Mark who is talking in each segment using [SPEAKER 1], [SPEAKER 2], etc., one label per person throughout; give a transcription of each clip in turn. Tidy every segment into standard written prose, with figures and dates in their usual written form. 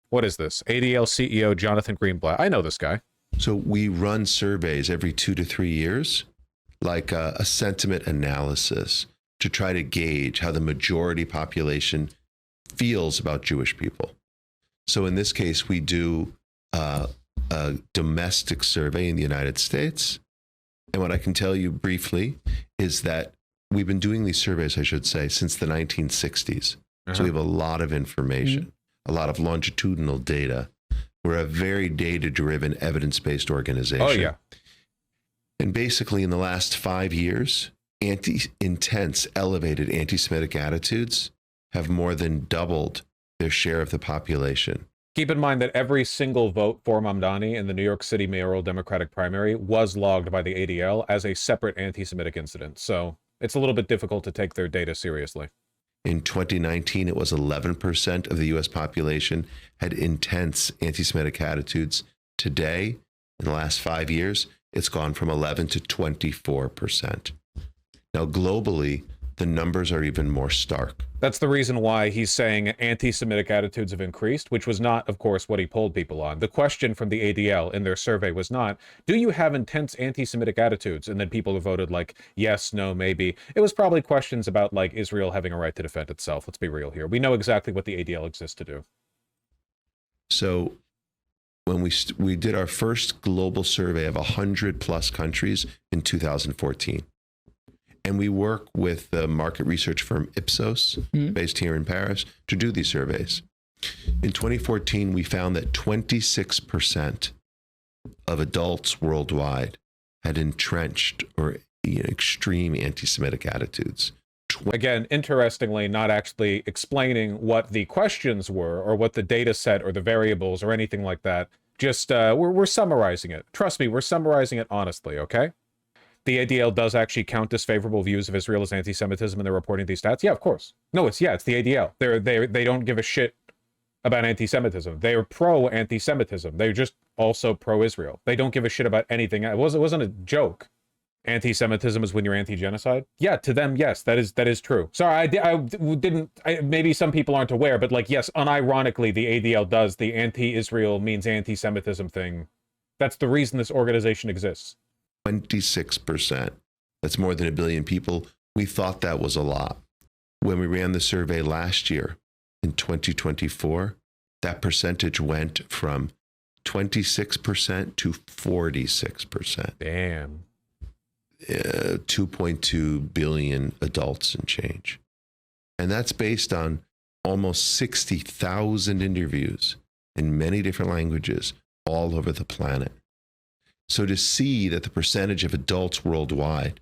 [SPEAKER 1] What is this? ADL CEO Jonathan Greenblatt. I know this guy.
[SPEAKER 2] So we run surveys every 2 to 3 years, like a sentiment analysis to try to gauge how the majority population feels about Jewish people. So in this case, we do a domestic survey in the United States. And what I can tell you briefly is that we've been doing these surveys, I should say, since the 1960s. So we have a lot of information, a lot of longitudinal data. We're a very data-driven, evidence-based organization.
[SPEAKER 1] Oh, yeah.
[SPEAKER 2] And basically, in the last 5 years, intense, elevated anti-Semitic attitudes have more than doubled their share of the population.
[SPEAKER 1] Keep in mind that every single vote for Mamdani in the New York City mayoral Democratic primary was logged by the ADL as a separate anti-Semitic incident. So it's a little bit difficult to take their data seriously.
[SPEAKER 2] In 2019, it was 11% of the U.S. population had intense anti-Semitic attitudes. Today, in the last 5 years, it's gone from 11 to 24%. Now, globally, the numbers are even more stark.
[SPEAKER 1] That's the reason why he's saying anti-Semitic attitudes have increased, which was not, of course, what he polled people on. The question from the ADL in their survey was not, do you have intense anti-Semitic attitudes? And then people who voted like, yes, no, maybe. It was probably questions about like Israel having a right to defend itself. Let's be real here. We know exactly what the ADL exists to do.
[SPEAKER 2] So when we did our first global survey of 100 plus countries in 2014. And we work with the market research firm Ipsos, based here in Paris, to do these surveys. In 2014, we found that 26% of adults worldwide had entrenched or extreme anti-Semitic attitudes.
[SPEAKER 1] Again, interestingly, not actually explaining what the questions were or what the data set or the variables or anything like that. Just we're summarizing it. Trust me, we're summarizing it honestly, okay? The ADL does actually count disfavorable views of Israel as anti-Semitism, and they're reporting these stats. Yeah, of course. No, it's the ADL. They don't give a shit about anti-Semitism. They are pro-anti-Semitism. They're just also pro-Israel. They don't give a shit about anything. It wasn't a joke. Anti-Semitism is when you're anti-genocide. Yeah, to them, yes, that is true. Sorry, maybe some people aren't aware, but like, yes, unironically, the ADL does the anti-Israel means anti-Semitism thing. That's the reason this organization exists.
[SPEAKER 2] 26%. That's more than 1 billion people. We thought that was a lot. When we ran the survey last year in 2024, that percentage went from 26% to 46%.
[SPEAKER 1] Damn.
[SPEAKER 2] 2.2 billion adults and change. And that's based on almost 60,000 interviews in many different languages all over the planet. So to see that the percentage of adults worldwide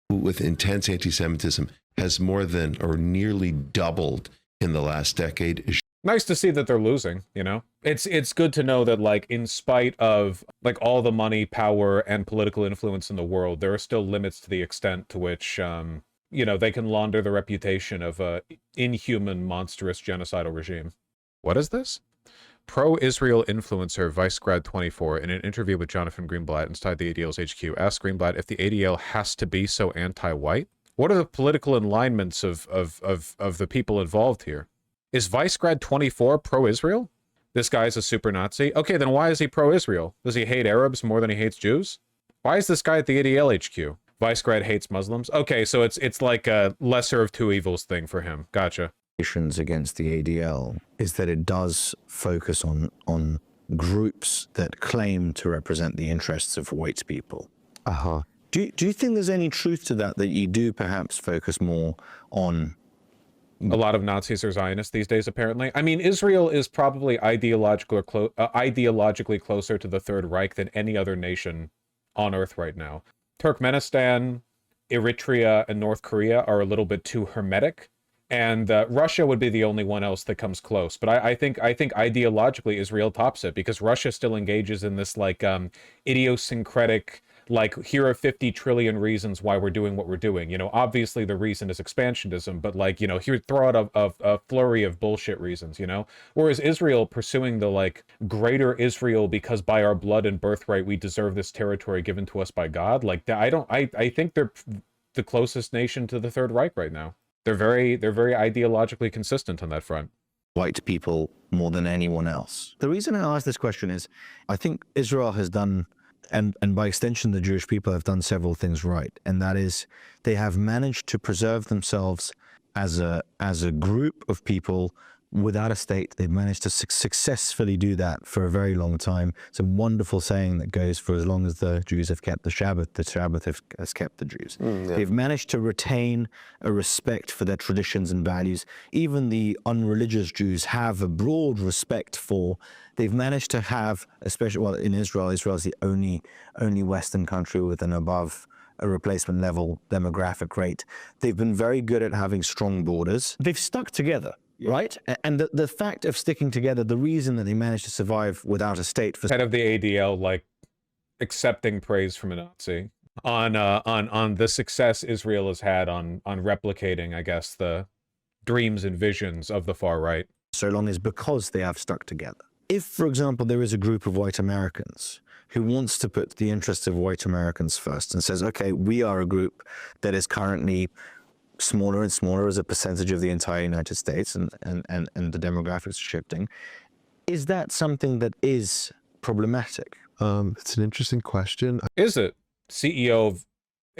[SPEAKER 2] with intense anti-Semitism has more than or nearly doubled in the last decade is
[SPEAKER 1] nice to see that they're losing, you know? It's good to know that, like, in spite of, like, all the money, power, and political influence in the world, there are still limits to the extent to which, you know, they can launder the reputation of a inhuman, monstrous, genocidal regime. What is this? Pro-Israel influencer ViceGrad24 in an interview with Jonathan Greenblatt inside the ADL's HQ asked Greenblatt if the ADL has to be so anti-white. What are the political alignments of the people involved here? Is ViceGrad24 pro-Israel? This guy's a super Nazi. Okay, then why is he pro-Israel? Does he hate Arabs more than he hates Jews? Why is this guy at the ADL HQ? ViceGrad hates Muslims? Okay, so it's like a lesser of two evils thing for him. Gotcha.
[SPEAKER 3] Against the ADL is that it does focus on groups that claim to represent the interests of white people. Do you think there's any truth to that you do perhaps focus more on?
[SPEAKER 1] A lot of Nazis are Zionists these days, apparently. I mean, Israel is probably ideologically closer to the Third Reich than any other nation on Earth right now. Turkmenistan, Eritrea, and North Korea are a little bit too hermetic. And Russia would be the only one else that comes close. But I think ideologically Israel tops it because Russia still engages in this like idiosyncratic, like, here are 50 trillion reasons why we're doing what we're doing. You know, obviously the reason is expansionism, but like, you know, here, throw out a flurry of bullshit reasons, you know? Whereas Israel pursuing the like greater Israel because by our blood and birthright we deserve this territory given to us by God. Like, I think they're the closest nation to the Third Reich right now. They're very ideologically consistent on that front.
[SPEAKER 3] white people more than anyone else. The reason I ask this question is I think Israel has done, and by extension the Jewish people have done several things right, and that is they have managed to preserve themselves as a group of people without a state. They've managed to successfully do that for a very long time. It's a wonderful saying that goes, for as long as the Jews have kept the Sabbath has kept the Jews. They've managed to retain a respect for their traditions and values. Even the unreligious Jews have a broad respect for. They've managed to have, especially, well, in Israel is the only Western country with an above a replacement level demographic rate. They've been very good at having strong borders. They've stuck together. Right? And the fact of sticking together, the reason that they managed to survive without a state for...
[SPEAKER 1] Head of the ADL, like, accepting praise from a Nazi on the success Israel has had on replicating, I guess, the dreams and visions of the far right.
[SPEAKER 3] So long is because they have stuck together. If, for example, there is a group of white Americans who wants to put the interests of white Americans first and says, okay, we are a group that is currently smaller and smaller as a percentage of the entire United States, and the demographics are shifting. Is that something that is problematic?
[SPEAKER 2] It's an interesting question.
[SPEAKER 1] Is it? CEO of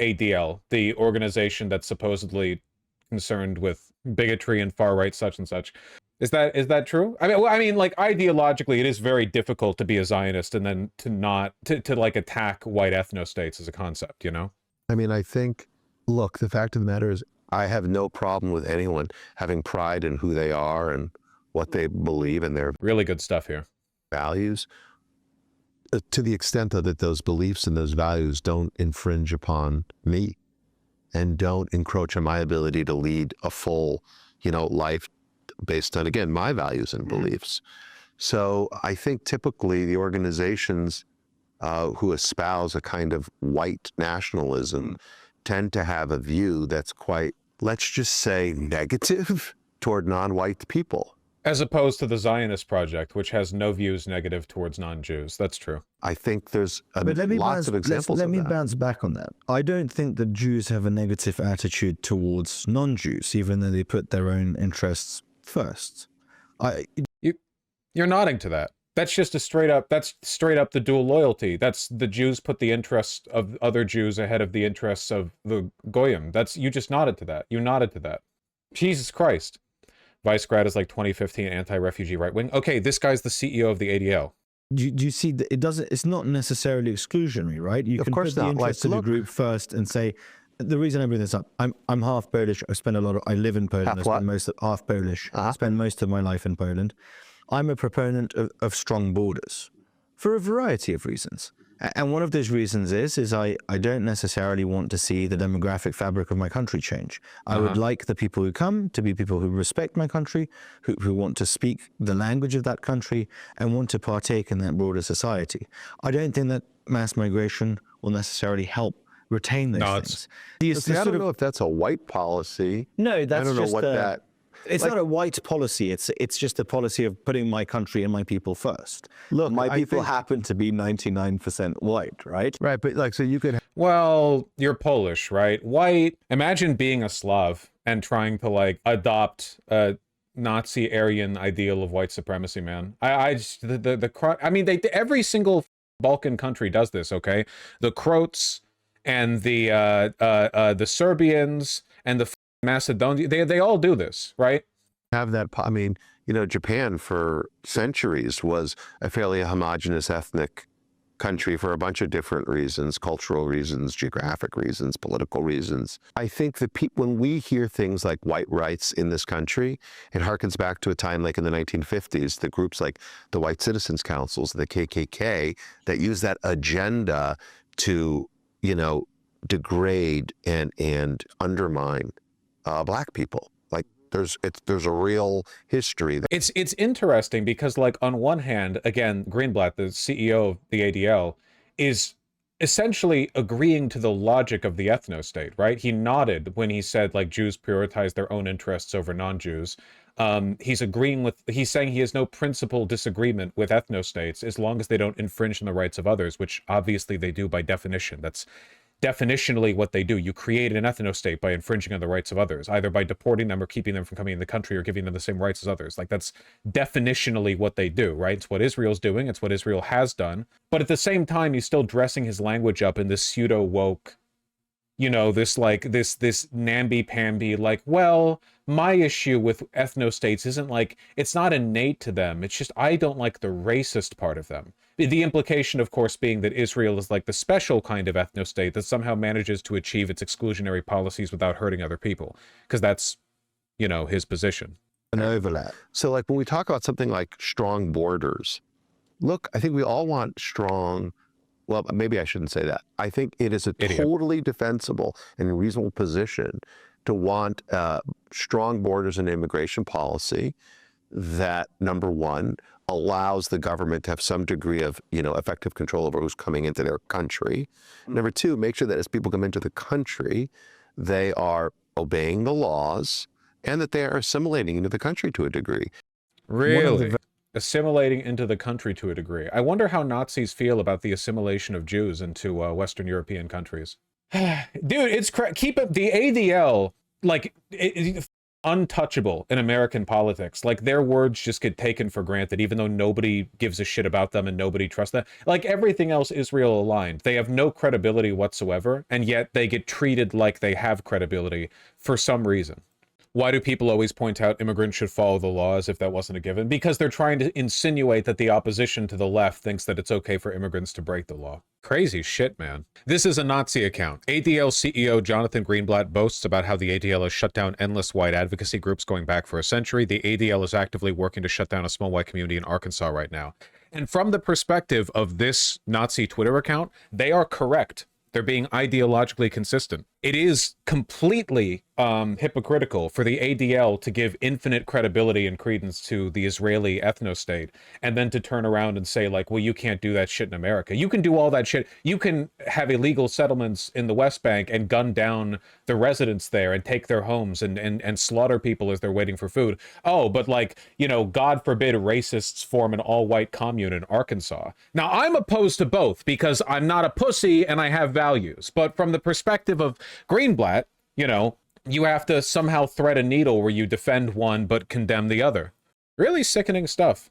[SPEAKER 1] ADL, the organization that's supposedly concerned with bigotry and far right such and such. Is that true? I mean, like, ideologically, it is very difficult to be a Zionist and then to like attack white ethno-states as a concept, you know?
[SPEAKER 2] I mean, I think, look, the fact of the matter is, I have no problem with anyone having pride in who they are and what they believe and their
[SPEAKER 1] really good stuff here.
[SPEAKER 2] Values, to the extent that those beliefs and those values don't infringe upon me and don't encroach on my ability to lead a full, life based on, again, my values and beliefs. So I think typically the organizations who espouse a kind of white nationalism tend to have a view that's quite, let's just say, negative toward non-white people.
[SPEAKER 1] As opposed to the Zionist project, which has no views negative towards non-Jews. That's true.
[SPEAKER 2] I think there's lots of examples of that.
[SPEAKER 3] Let me bounce back on that. I don't think that Jews have a negative attitude towards non-Jews, even though they put their own interests first.
[SPEAKER 1] You're nodding to that. That's just straight up the dual loyalty. That's the Jews put the interests of other Jews ahead of the interests of the Goyim. You just nodded to that. You nodded to that. Jesus Christ. Vice Grad is like 2015 anti-refugee right wing. Okay, this guy's the CEO of the ADL.
[SPEAKER 3] Do you see that it's not necessarily exclusionary, right? You can put the interests of the group first and say, the reason I bring this up, I'm half Polish. I live in Poland. Half Polish. I spend most of my life in Poland. I'm a proponent of strong borders for a variety of reasons. And one of those reasons is I don't necessarily want to see the demographic fabric of my country change. I would like the people who come to be people who respect my country, who want to speak the language of that country and want to partake in that broader society. I don't think that mass migration will necessarily help retain those things.
[SPEAKER 2] I don't know if that's a white policy.
[SPEAKER 3] No, that's
[SPEAKER 2] I don't know
[SPEAKER 3] just
[SPEAKER 2] what that...
[SPEAKER 3] It's not a white policy. It's just a policy of putting my country and my people first.
[SPEAKER 2] Look,
[SPEAKER 3] my people happen to be 99% white, right?
[SPEAKER 2] Right, but so you could...
[SPEAKER 1] Well, you're Polish, right? White. Imagine being a Slav and trying to adopt a Nazi Aryan ideal of white supremacy, man. I mean, every single Balkan country does this, okay? The Croats and the Serbians and the Macedonia, they all do this, right?
[SPEAKER 2] Have that, I mean, Japan for centuries was a fairly homogenous ethnic country for a bunch of different reasons, cultural reasons, geographic reasons, political reasons. I think that when we hear things like white rights in this country, it harkens back to a time like in the 1950s, the groups like the White Citizens Councils, the KKK, that use that agenda to, degrade and undermine Black people. There's a real history.
[SPEAKER 1] It's interesting because, on one hand, again, Greenblatt, the CEO of the ADL, is essentially agreeing to the logic of the ethno-state, right? He nodded when he said, Jews prioritize their own interests over non-Jews. He's saying he has no principal disagreement with ethno-states as long as they don't infringe on the rights of others, which obviously they do by definition. That's definitionally what they do. You create an ethno-state by infringing on the rights of others, either by deporting them or keeping them from coming in the country or giving them the same rights as others. Like, that's definitionally what they do, right? It's what Israel's doing. It's what Israel has done. But at the same time, he's still dressing his language up in this pseudo-woke, you know, this namby-pamby, like, well, my issue with ethno-states isn't like, it's not innate to them. It's just, I don't like the racist part of them. The implication, of course, being that Israel is like the special kind of ethno-state that somehow manages to achieve its exclusionary policies without hurting other people. Because that's, you know, his position.
[SPEAKER 3] An overlap.
[SPEAKER 4] So like when we talk about something like strong borders, look, I think we all want strong, well, maybe I shouldn't say that. I think it is a totally defensible and reasonable position to want strong borders and immigration policy that, number one, allows the government to have some degree of, you know, effective control over who's coming into their country. Number two, make sure that as people come into the country, they are obeying the laws and that they are assimilating into the country to a degree.
[SPEAKER 1] Really? Assimilating into the country to a degree. I wonder how Nazis feel about the assimilation of Jews into Western European countries. Dude, it's keep it, the ADL, like, untouchable in American politics. Like, their words just get taken for granted, even though nobody gives a shit about them and nobody trusts them. Like, everything else Israel aligned. They have no credibility whatsoever, and yet they get treated like they have credibility for some reason. Why do people always point out immigrants should follow the law as if that wasn't a given? Because they're trying to insinuate that the opposition to the left thinks that it's okay for immigrants to break the law. Crazy shit, man. This is a Nazi account. ADL CEO Jonathan Greenblatt boasts about how the ADL has shut down endless white advocacy groups going back for a century. The ADL is actively working to shut down a small white community in Arkansas right now. And from the perspective of this Nazi Twitter account, they are correct. They're being ideologically consistent. It is completely hypocritical for the ADL to give infinite credibility and credence to the Israeli ethno-state and then to turn around and say, like, well, you can't do that shit in America. You can do all that shit. You can have illegal settlements in the West Bank and gun down the residents there and take their homes and slaughter people as they're waiting for food. Oh, but, like, you know, God forbid racists form an all-white commune in Arkansas. Now, I'm opposed to both because I'm not a pussy and I have values. But from the perspective of Greenblatt, you know, you have to somehow thread a needle where you defend one but condemn the other. Really sickening stuff.